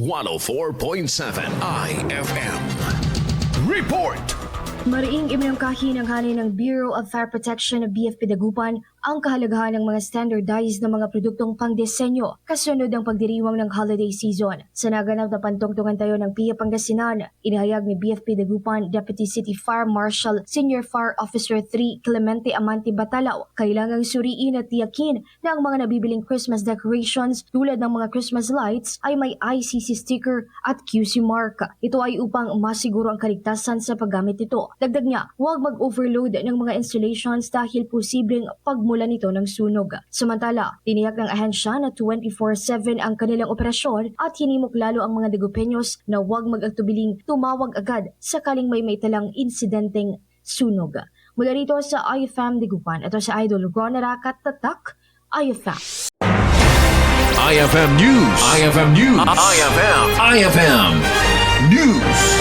104.7 IFM. Report! Mariing iminangkahi ng hanay ng Bureau of Fire Protection ng Bfp Dagupan ang kahalagahan ng mga standardized na mga produktong pangdisenyo kasunod ng pagdiriwang ng holiday season. Sa naganap na pantungtungan tayo ng PIA Pangasinan, inihayag ni Bfp Dagupan Deputy City Fire Marshal Senior Fire Officer 3 Clemente Amante Batalaw, kailangang suriin at tiyakin na ang mga nabibiling Christmas decorations tulad ng mga Christmas lights ay may ICC sticker at QC mark. Ito ay upang masiguro ang kaligtasan sa paggamit nito. Dagdag niya, huwag mag-overload ng mga installations dahil posibleng pagmula nito ng sunog. Samantala, tiniyak ng ahensya na 24/7 ang kanilang operasyon at hinimok lalo ang mga Dagupenyos na huwag mag-atubiling tumawag agad sakaling may maitalang insidenteng sunog. Mula rito sa IFM Dagupan, ito sa Idol Ron Arakat Tatak, IFM. IFM News. IFM News. IFM News.